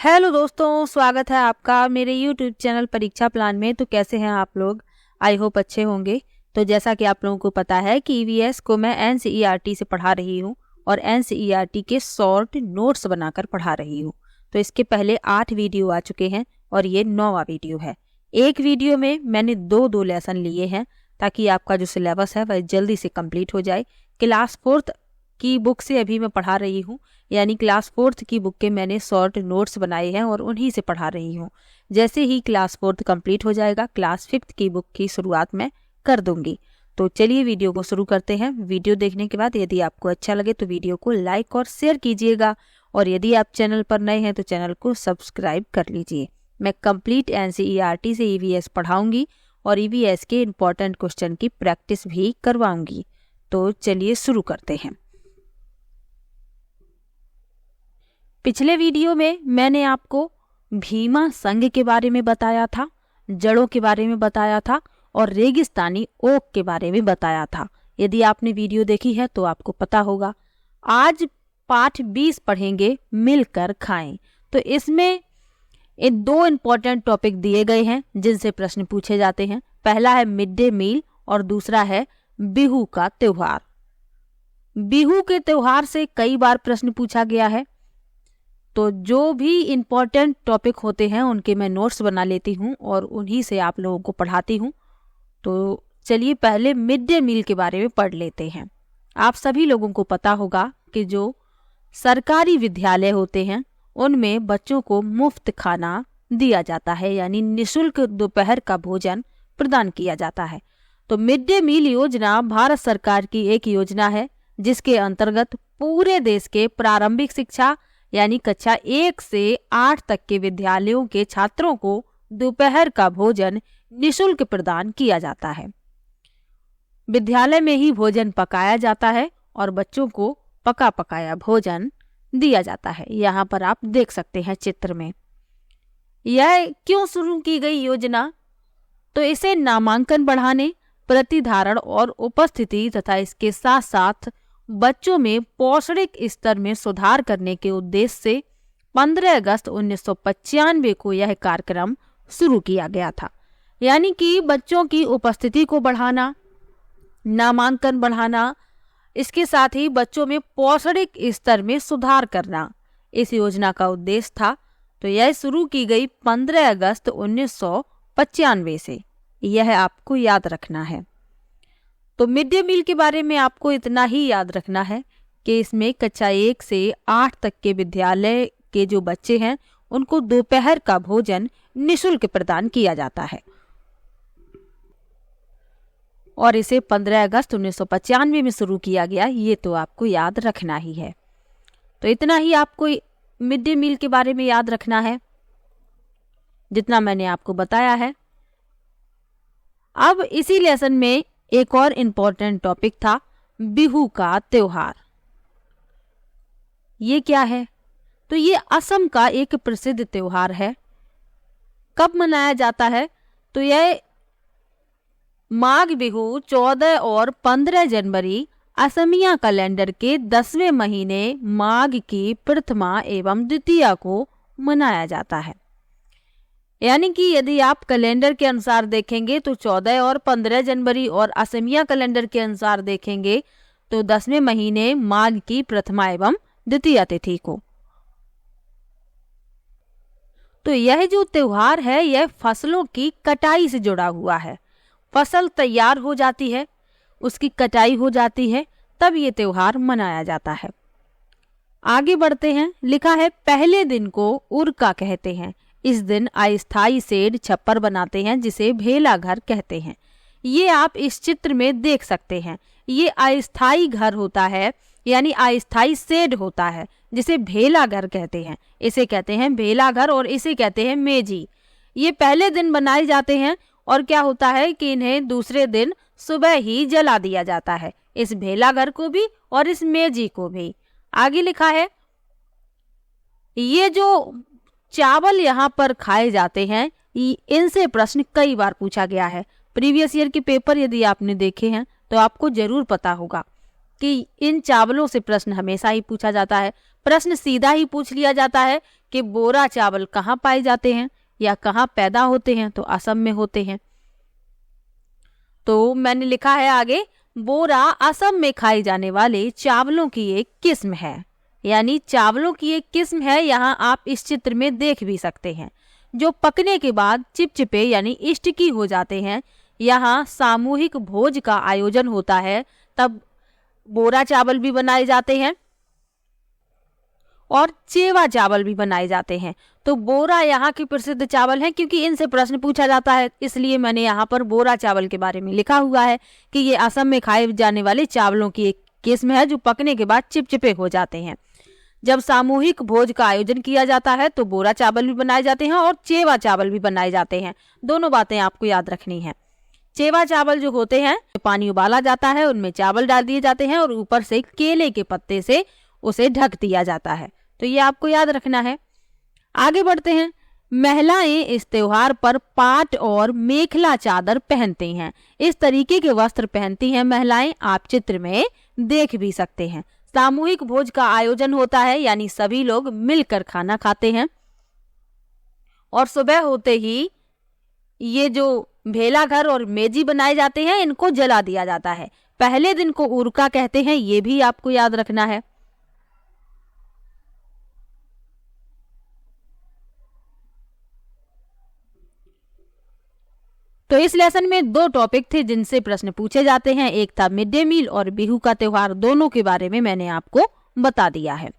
Hello दोस्तों, स्वागत है आपका मेरे यूट्यूब चैनल परीक्षा प्लान में। तो कैसे हैं आप लोग? आई होप अच्छे होंगे। तो जैसा कि आप लोगों को पता है कि ईवीएस को मैं एनसीईआरटी से पढ़ा रही हूं और एनसीईआरटी के शॉर्ट नोट्स बनाकर पढ़ा रही हूं। तो इसके पहले 8 वीडियो आ चुके हैं और ये 9वां वीडियो है। एक वीडियो में मैंने दो लेसन लिए हैं ताकि आपका जो सिलेबस है वह जल्दी से कंप्लीट हो जाए। क्लास 4th की बुक से अभी मैं पढ़ा रही हूँ, यानी क्लास 4th की बुक के मैंने शॉर्ट नोट्स बनाए हैं और उन्हीं से पढ़ा रही हूँ। जैसे ही क्लास 4th कंप्लीट हो जाएगा, क्लास 5th की बुक की शुरुआत मैं कर दूंगी। तो चलिए वीडियो को शुरू करते हैं। वीडियो देखने के बाद यदि आपको अच्छा लगे तो वीडियो को लाइक और शेयर कीजिएगा, और यदि आप चैनल पर नए हैं तो चैनल को सब्सक्राइब कर लीजिए। मैं कंप्लीट एनसीईआरटी से ईवीएस पढ़ाऊंगी और ईवीएस के इम्पोर्टेंट क्वेश्चन की प्रैक्टिस भी करवाऊंगी। तो चलिए शुरू करते हैं। पिछले वीडियो में मैंने आपको भीमा संघ के बारे में बताया था, जड़ों के बारे में बताया था और रेगिस्तानी ओक के बारे में बताया था। यदि आपने वीडियो देखी है तो आपको पता होगा। आज पाठ 20 पढ़ेंगे, मिलकर खाएं। तो इसमें इन 2 इम्पोर्टेंट टॉपिक दिए गए हैं जिनसे प्रश्न पूछे जाते हैं। पहला है मिड डे मील और दूसरा है बिहू का त्योहार। बिहू के त्योहार से कई बार प्रश्न पूछा गया है, तो जो भी इम्पोर्टेंट टॉपिक होते हैं उनके मैं नोट्स बना लेती हूँ और उन्हीं से आप लोगों को पढ़ाती हूँ। तो चलिए पहले मिड डे मील के बारे में पढ़ लेते हैं। आप सभी लोगों को पता होगा कि जो सरकारी विद्यालय होते हैं उनमें बच्चों को मुफ्त खाना दिया जाता है, यानी निःशुल्क दोपहर का भोजन प्रदान किया जाता है। तो मिड डे मील योजना भारत सरकार की एक योजना है जिसके अंतर्गत पूरे देश के प्रारंभिक शिक्षा यानी कक्षा 1 से 8 तक के विद्यालयों के छात्रों को दोपहर का भोजन निःशुल्क प्रदान किया जाता है। विद्यालय में ही भोजन पकाया जाता है और बच्चों को पका पकाया भोजन दिया जाता है। यहाँ पर आप देख सकते हैं चित्र में। यह क्यों शुरू की गई योजना? तो इसे नामांकन बढ़ाने, प्रतिधारण और उपस्थिति तथा इसके साथ साथ बच्चों में पौष्टिक स्तर में सुधार करने के उद्देश्य से 15 अगस्त 1995 को यह कार्यक्रम शुरू किया गया था। यानी कि बच्चों की उपस्थिति को बढ़ाना, नामांकन बढ़ाना, इसके साथ ही बच्चों में पौष्टिक स्तर में सुधार करना इस योजना का उद्देश्य था। तो यह शुरू की गई 15 अगस्त 1995 से। यह आपको याद रखना है। तो मिड डे मील के बारे में आपको इतना ही याद रखना है कि इसमें कक्षा 1 से 8 तक के विद्यालय के जो बच्चे हैं उनको दोपहर का भोजन निःशुल्क प्रदान किया जाता है और इसे 15 अगस्त 1995 में शुरू किया गया। ये तो आपको याद रखना ही है। तो इतना ही आपको मिड डे मील के बारे में याद रखना है जितना मैंने आपको बताया है। अब इसी लेसन में एक और इम्पोर्टेंट टॉपिक था बिहू का त्योहार। ये क्या है? तो ये असम का एक प्रसिद्ध त्योहार है। कब मनाया जाता है? तो यह माघ बिहू 14 और 15 जनवरी असमिया कैलेंडर के 10वें महीने माघ की प्रथमा एवं द्वितीया को मनाया जाता है। यानी कि यदि आप कैलेंडर के अनुसार देखेंगे तो 14 और 15 जनवरी, और असमिया कैलेंडर के अनुसार देखेंगे तो 10वें महीने माघ की प्रथमा एवं द्वितीया तिथि को। तो यह जो त्योहार है यह फसलों की कटाई से जुड़ा हुआ है। फसल तैयार हो जाती है, उसकी कटाई हो जाती है, तब ये त्योहार मनाया जाता है। आगे बढ़ते हैं। लिखा है पहले दिन को उरका कहते हैं। इस दिन अस्थायी शेड छप्पर बनाते हैं जिसे भेला घर कहते हैं। ये आप इस चित्र में देख सकते हैं। ये अस्थायी घर होता है, यानी अस्थायी शेड होता है जिसे भेला घर कहते हैं। इसे कहते हैं भेला घर और इसे कहते हैं मेजी। ये पहले दिन बनाए जाते हैं और क्या होता है कि इन्हें दूसरे दिन सुबह ही जला दिया जाता है, इस भेला घर को भी और इस मेजी को भी। आगे लिखा है ये जो चावल यहाँ पर खाए जाते हैं इनसे प्रश्न कई बार पूछा गया है। प्रीवियस ईयर के पेपर यदि आपने देखे हैं तो आपको जरूर पता होगा कि इन चावलों से प्रश्न हमेशा ही पूछा जाता है। प्रश्न सीधा ही पूछ लिया जाता है कि बोरा चावल कहाँ पाए जाते हैं या कहाँ पैदा होते हैं, तो असम में होते हैं। तो मैंने लिखा है आगे, बोरा असम में खाए जाने वाले चावलों की एक किस्म है, यानी चावलों की एक किस्म है। यहाँ आप इस चित्र में देख भी सकते हैं, जो पकने के बाद चिपचिपे यानी स्टिकी हो जाते हैं। यहाँ सामूहिक भोज का आयोजन होता है, तब बोरा चावल भी बनाए जाते हैं और चेवा चावल भी बनाए जाते हैं। तो बोरा यहाँ के प्रसिद्ध चावल हैं, क्योंकि इनसे प्रश्न पूछा जाता है, इसलिए मैंने यहाँ पर बोरा चावल के बारे में लिखा हुआ है कि ये असम में खाए जाने वाले चावलों की एक किस्म है जो पकने के बाद चिपचिपे हो जाते हैं। जब सामूहिक भोज का आयोजन किया जाता है तो बोरा चावल भी बनाए जाते हैं और चेवा चावल भी बनाए जाते हैं। दोनों बातें आपको याद रखनी है। चेवा चावल जो होते हैं, पानी उबाला जाता है, उनमें चावल डाल दिए जाते हैं और ऊपर से केले के पत्ते से उसे ढक दिया जाता है। तो ये आपको याद रखना है। आगे बढ़ते हैं। महिलाएं इस त्योहार पर पाट और मेखला चादर पहनती हैं। इस तरीके के वस्त्र पहनती हैं महिलाएं, आप चित्र में देख भी सकते हैं। सामूहिक भोज का आयोजन होता है, यानी सभी लोग मिलकर खाना खाते हैं और सुबह होते ही ये जो भेला घर और मेजी बनाए जाते हैं, इनको जला दिया जाता है। पहले दिन को उरुका कहते हैं, ये भी आपको याद रखना है। तो इस लेसन में दो टॉपिक थे जिनसे प्रश्न पूछे जाते हैं, एक था मिड डे मील और बिहू का त्योहार। दोनों के बारे में मैंने आपको बता दिया है।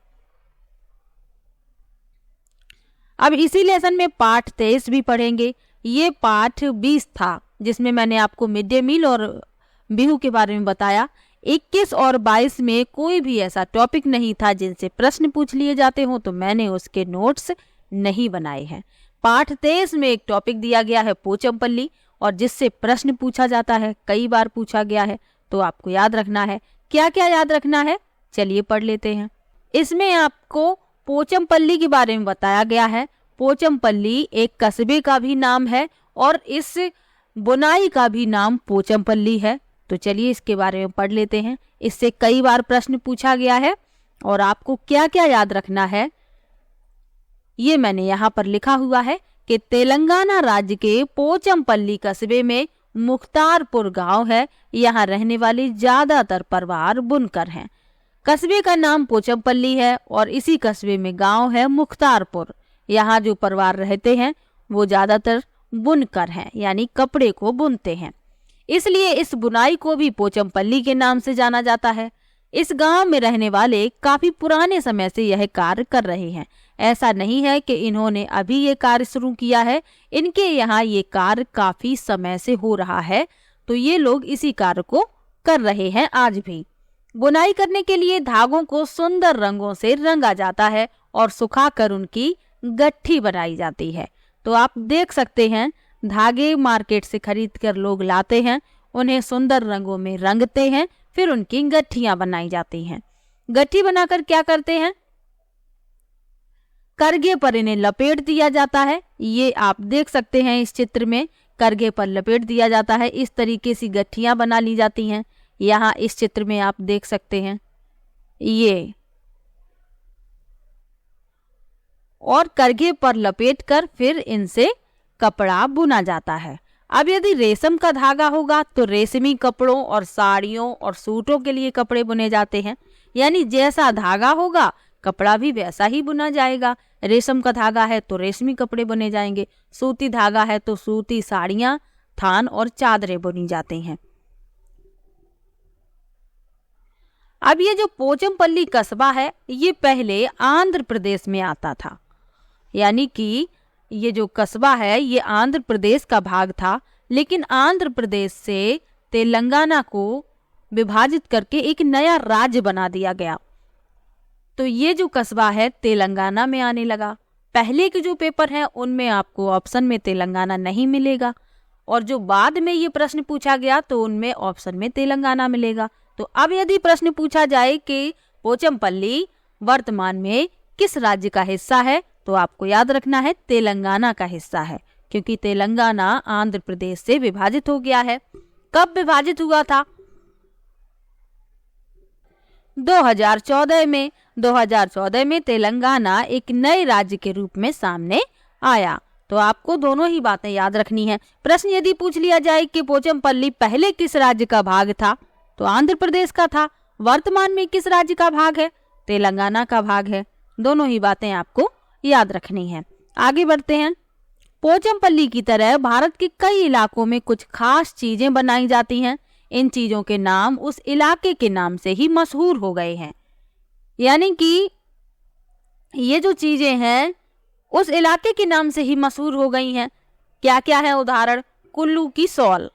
अब इसी लेसन में पाठ 23 भी पढ़ेंगे। ये पाठ 20 था जिसमें मैंने आपको मिड डे मील और बिहू के बारे में बताया। 21 और 22 में कोई भी ऐसा टॉपिक नहीं था जिनसे प्रश्न पूछ लिए जाते हों, तो मैंने उसके नोट्स नहीं बनाए हैं। पाठ 23 में एक टॉपिक दिया गया है पोचमपल्ली, और जिससे प्रश्न पूछा जाता है, कई बार पूछा गया है, तो आपको याद रखना है। क्या क्या याद रखना है, चलिए पढ़ लेते हैं। इसमें आपको पोचमपल्ली के बारे में बताया गया है। पोचमपल्ली एक कस्बे का भी नाम है और इस बुनाई का भी नाम पोचमपल्ली है। तो चलिए इसके बारे में पढ़ लेते हैं। इससे कई बार प्रश्न पूछा गया है और आपको क्या क्या याद रखना है ये मैंने यहाँ पर लिखा हुआ है कि तेलंगाना राज्य के पोचमपल्ली कस्बे में मुख्तारपुर गांव है। यहाँ रहने वाले ज्यादातर परिवार बुनकर हैं। कस्बे का नाम पोचमपल्ली है और इसी कस्बे में गांव है मुख्तारपुर। यहाँ जो परिवार रहते हैं वो ज्यादातर बुनकर हैं, यानी कपड़े को बुनते हैं, इसलिए इस बुनाई को भी पोचमपल्ली के नाम से जाना जाता है। इस गांव में रहने वाले काफी पुराने समय से यह कार्य कर रहे हैं। ऐसा नहीं है कि इन्होंने अभी ये कार्य शुरू किया है, इनके यहाँ ये कार्य काफी समय से हो रहा है, तो ये लोग इसी कार्य को कर रहे हैं आज भी। बुनाई करने के लिए धागों को सुंदर रंगों से रंगा जाता है और सुखाकर उनकी गट्ठी बनाई जाती है। तो आप देख सकते हैं, धागे मार्केट से खरीद कर लोग लाते हैं, उन्हें सुंदर रंगों में रंगते हैं, फिर उनकी गट्ठियां बनाई जाती हैं। गट्ठी बनाकर क्या करते हैं, करघे पर इन्हें लपेट दिया जाता है। ये आप देख सकते हैं इस चित्र में, करघे पर लपेट दिया जाता है। इस तरीके से गट्ठियां बना ली जाती हैं। यहाँ इस चित्र में आप देख सकते हैं ये, और करघे पर लपेटकर फिर इनसे कपड़ा बुना जाता है। अब यदि रेशम का धागा होगा तो रेशमी कपड़ों और साड़ियों और सूटों के लिए कपड़े बुने जाते हैं, यानी जैसा धागा होगा कपड़ा भी वैसा ही बुना जाएगा। रेशम का धागा है तो रेशमी कपड़े बुने जाएंगे, सूती धागा है तो सूती साड़ियां, थान और चादरें बुनी जाती हैं। अब ये जो पोचमपल्ली कस्बा है ये पहले आंध्र प्रदेश में आता था, यानी कि ये जो कस्बा है ये आंध्र प्रदेश का भाग था, लेकिन आंध्र प्रदेश से तेलंगाना को विभाजित करके एक नया राज्य बना दिया गया। तो ये जो कस्बा है तेलंगाना में आने लगा। पहले के जो पेपर हैं उनमें आपको ऑप्शन में तेलंगाना नहीं मिलेगा, और जो बाद में ये प्रश्न पूछा गया तो उनमें ऑप्शन में तेलंगाना मिलेगा। तो अब यदि प्रश्न पूछा जाए कि पोचमपल्ली वर्तमान में किस राज्य का हिस्सा है, तो आपको याद रखना है तेलंगाना का हिस्सा है, क्योंकि तेलंगाना आंध्र प्रदेश से विभाजित हो गया है। कब विभाजित हुआ था? 2014 में 2014 में तेलंगाना एक नए राज्य के रूप में सामने आया। तो आपको दोनों ही बातें याद रखनी है। प्रश्न यदि पूछ लिया जाए कि पोचमपल्ली पहले किस राज्य का भाग था, तो आंध्र प्रदेश का था। वर्तमान में किस राज्य का भाग है? तेलंगाना का भाग है। दोनों ही बातें आपको याद रखनी है। आगे बढ़ते हैं। पोचमपल्ली की तरह भारत के कई इलाकों में कुछ खास चीजें बनाई जाती हैं। इन चीजों के नाम उस इलाके के नाम से ही मशहूर हो गए हैं, यानी कि ये जो चीजें हैं उस इलाके के नाम से ही मशहूर हो गई हैं। क्या क्या है उदाहरण? कुल्लू की shawl,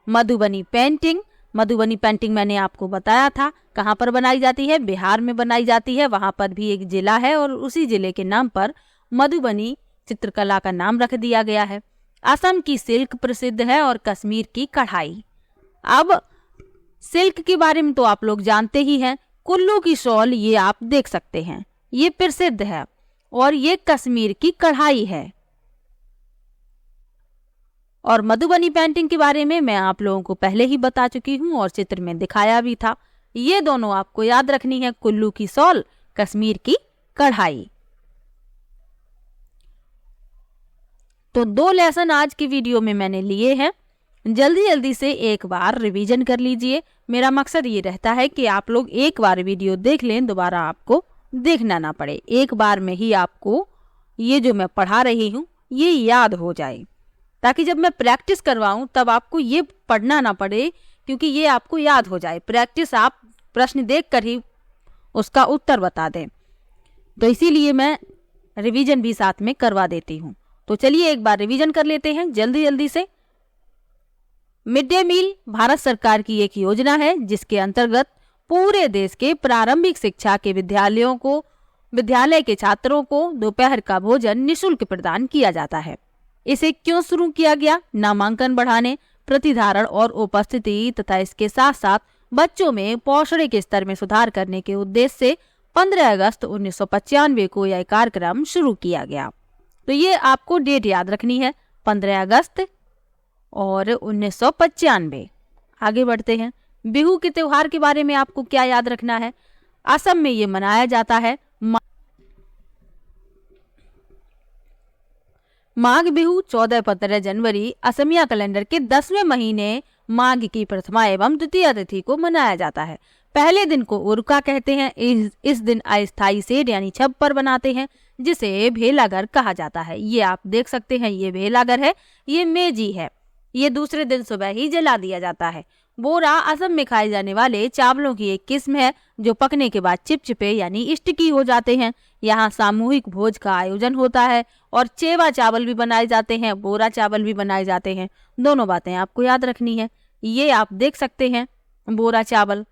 Madhubani painting. Madhubani painting मैंने आपको बताया था कहाँ पर बनाई जाती है, बिहार में बनाई जाती है। वहां पर भी एक जिला है और उसी जिले के नाम पर मधुबनी चित्रकला का नाम रख दिया गया है। असम की सिल्क प्रसिद्ध है और कश्मीर की कढ़ाई। अब सिल्क के बारे में तो आप लोग जानते ही हैं। कुल्लू की शॉल ये आप देख सकते हैं, ये प्रसिद्ध है, और ये कश्मीर की कढ़ाई है। और मधुबनी पेंटिंग के बारे में मैं आप लोगों को पहले ही बता चुकी हूं और चित्र में दिखाया भी था। ये दोनों आपको याद रखनी है, कुल्लू की शॉल, कश्मीर की कढ़ाई। तो 2 लेसन आज की वीडियो में मैंने लिए हैं। जल्दी जल्दी से एक बार रिवीजन कर लीजिए। मेरा मकसद ये रहता है कि आप लोग एक बार वीडियो देख लें, दोबारा आपको देखना ना पड़े। एक बार में ही आपको ये जो मैं पढ़ा रही हूँ ये याद हो जाए, ताकि जब मैं प्रैक्टिस करवाऊं तब आपको ये पढ़ना ना पड़े, क्योंकि ये आपको याद हो जाए। प्रैक्टिस आप प्रश्न देखकर ही उसका उत्तर बता दें, तो इसीलिए मैं रिवीजन भी साथ में करवा देती हूँ। तो चलिए एक बार रिवीजन कर लेते हैं जल्दी जल्दी से। मिड डे मील भारत सरकार की एक योजना है जिसके अंतर्गत पूरे देश के प्रारंभिक शिक्षा के विद्यालय के छात्रों को दोपहर का भोजन निःशुल्क प्रदान किया जाता है। इसे क्यों शुरू किया गया? नामांकन बढ़ाने, प्रतिधारण और उपस्थिति तथा इसके साथ साथ बच्चों में पौष्टिक स्तर में सुधार करने के उद्देश्य से 15 अगस्त 1995 को यह कार्यक्रम शुरू किया गया। तो ये आपको डेट याद रखनी है, 15 अगस्त और 1995। आगे बढ़ते हैं। बिहू के त्योहार के बारे में आपको क्या याद रखना है? असम में ये मनाया जाता है। माघ बिहू 14-15 जनवरी असमिया कैलेंडर के 10वें महीने माघ की प्रथमा एवं द्वितीय तिथि को मनाया जाता है। पहले दिन को उरुका कहते हैं। इस दिन अस्थायी शेड यानी छप्पर बनाते हैं जिसे भेलाघर कहा जाता है। ये आप देख सकते हैं, ये भेलाघर है, ये मेजी है। ये दूसरे दिन सुबह ही जला दिया जाता है। बोरा असम में खाए जाने वाले चावलों की एक किस्म है जो पकने के बाद चिपचिपे यानी स्टिकी हो जाते हैं। यहाँ सामूहिक भोज का आयोजन होता है और चेवा चावल भी बनाए जाते हैं, बोरा चावल भी बनाए जाते हैं। दोनों बातें आपको याद रखनी है। ये आप देख सकते हैं बोरा चावल।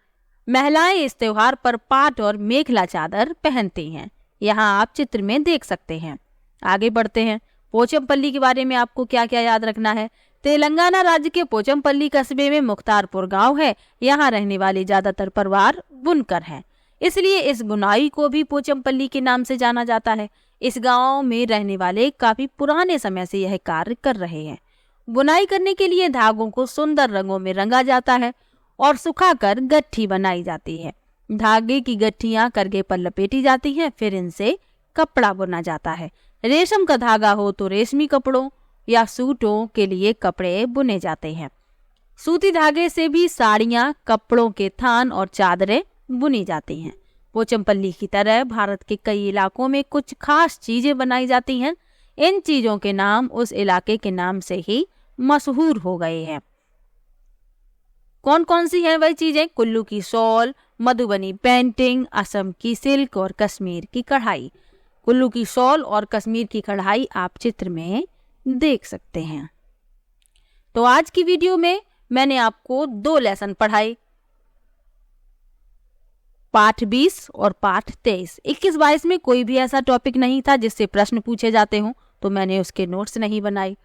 महिलाएं इस त्योहार पर पाट और मेखला चादर पहनती हैं। यहाँ आप चित्र में देख सकते हैं। आगे बढ़ते हैं। पोचमपल्ली के बारे में आपको क्या क्या याद रखना है? तेलंगाना राज्य के पोचमपल्ली कस्बे में मुख्तारपुर गांव है। यहाँ रहने वाले ज्यादातर परिवार बुनकर हैं, इसलिए इस बुनाई को भी पोचमपल्ली के नाम से जाना जाता है। इस गांव में रहने वाले काफी पुराने समय से यह कार्य कर रहे हैं। बुनाई करने के लिए धागों को सुंदर रंगों में रंगा जाता है और सुखाकर गट्ठी बनाई जाती है। धागे की गट्ठियां करगे पर लपेटी जाती हैं, फिर इनसे कपड़ा बुना जाता है। रेशम का धागा हो तो रेशमी कपड़ों या सूटों के लिए कपड़े बुने जाते हैं। सूती धागे से भी साड़ियां, कपड़ों के थान और चादरें बुनी जाती हैं। पोचमपल्ली की तरह भारत के कई इलाकों में कुछ खास चीजें बनाई जाती हैं। इन चीजों के नाम उस इलाके के नाम से ही मशहूर हो गए हैं। कौन कौन सी हैं वह चीजें? कुल्लू की शॉल, मधुबनी पेंटिंग, असम की सिल्क और कश्मीर की कढ़ाई। कुल्लू की शॉल और कश्मीर की कढ़ाई आप चित्र में देख सकते हैं। तो आज की वीडियो में मैंने आपको 2 लेसन पढ़ाए, पाठ 20 और पाठ 23। 21-22 में कोई भी ऐसा टॉपिक नहीं था जिससे प्रश्न पूछे जाते हों, तो मैंने उसके नोट्स नहीं बनाए।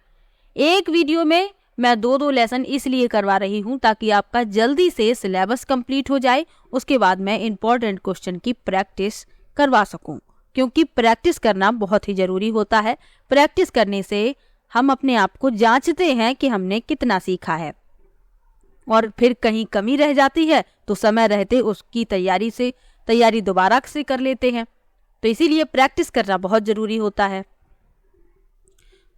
एक वीडियो में मैं 2-2 लेसन इसलिए करवा रही हूं ताकि आपका जल्दी से सिलेबस कंप्लीट हो जाए। उसके बाद मैं इंपॉर्टेंट क्वेश्चन की प्रैक्टिस करवा सकूं, क्योंकि प्रैक्टिस करना बहुत ही जरूरी होता है। प्रैक्टिस करने से हम अपने आप को जांचते हैं कि हमने कितना सीखा है, और फिर कहीं कमी रह जाती है तो समय रहते उसकी तैयारी से तैयारी दोबारा से कर लेते हैं। तो इसीलिए प्रैक्टिस करना बहुत ज़रूरी होता है।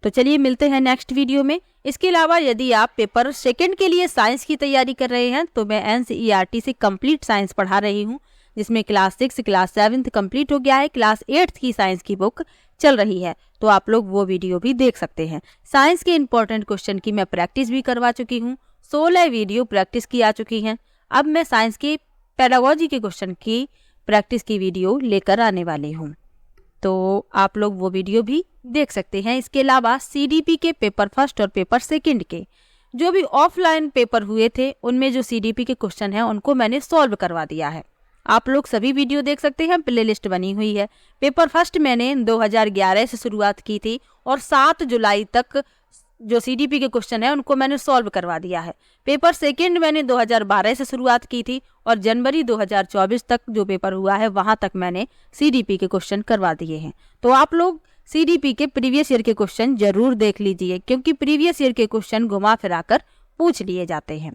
तो चलिए मिलते हैं नेक्स्ट वीडियो में। इसके अलावा यदि आप पेपर सेकंड के लिए साइंस की तैयारी कर रहे हैं तो मैं NCERT से कंप्लीट साइंस पढ़ा रही हूँ, जिसमें क्लास 6 क्लास 7 कंप्लीट हो गया है, क्लास 8 की साइंस की बुक चल रही है, तो आप लोग वो वीडियो भी देख सकते हैं। साइंस के इंपॉर्टेंट क्वेश्चन की मैं प्रैक्टिस भी करवा चुकी हूँ, 16 वीडियो प्रैक्टिस की आ चुकी हैं। अब मैं साइंस के पेडागोजी के क्वेश्चन की प्रैक्टिस की वीडियो लेकर आने वाली हूँ, तो आप लोग वो वीडियो भी देख सकते हैं। इसके अलावा CDP के पेपर फर्स्ट और पेपर सेकंड के जो भी ऑफलाइन पेपर हुए थे, उनमें जो CDP के क्वेश्चन हैं उनको मैंने सॉल्व करवा दिया है। आप लोग सभी वीडियो देख सकते हैं, प्लेलिस्ट बनी हुई है। पेपर फर्स्ट मैंने 2011 से शुरुआत की थी और 7 जुलाई तक जो CDP के क्वेश्चन है उनको मैंने सॉल्व करवा दिया है। पेपर सेकंड मैंने 2012 से शुरुआत की थी और जनवरी 2024 तक जो पेपर हुआ है वहां तक मैंने CDP के क्वेश्चन करवा दिए हैं। तो आप लोग CDP के प्रीवियस ईयर के क्वेश्चन जरूर देख लीजिए, क्योंकि प्रीवियस ईयर के क्वेश्चन घुमा फिरा कर पूछ लिए जाते हैं।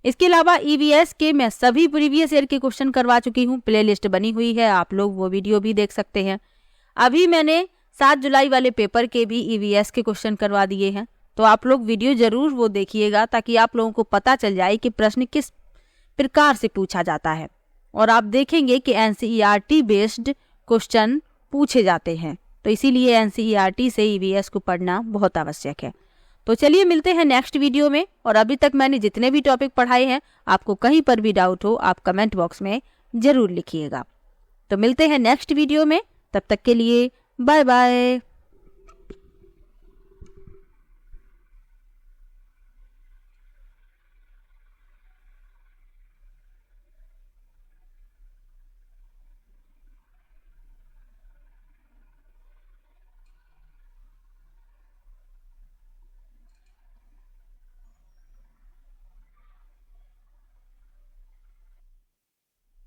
इसके अलावा EVS के मैं सभी प्रीवियस ईयर के क्वेश्चन करवा चुकी हूँ, प्लेलिस्ट बनी हुई है, आप लोग वो वीडियो भी देख सकते हैं। अभी मैंने 7 जुलाई वाले पेपर के भी EVS के क्वेश्चन करवा दिए हैं, तो आप लोग वीडियो जरूर वो देखिएगा ताकि आप लोगों को पता चल जाए कि प्रश्न किस प्रकार से पूछा जाता है। और आप देखेंगे कि NCERT बेस्ड क्वेश्चन पूछे जाते हैं, तो इसीलिए NCERT से EVS को पढ़ना बहुत आवश्यक है। तो चलिए मिलते हैं नेक्स्ट वीडियो में। और अभी तक मैंने जितने भी टॉपिक पढ़ाए हैं, आपको कहीं पर भी डाउट हो आप कमेंट बॉक्स में ज़रूर लिखिएगा। तो मिलते हैं नेक्स्ट वीडियो में, तब तक के लिए बाय बाय।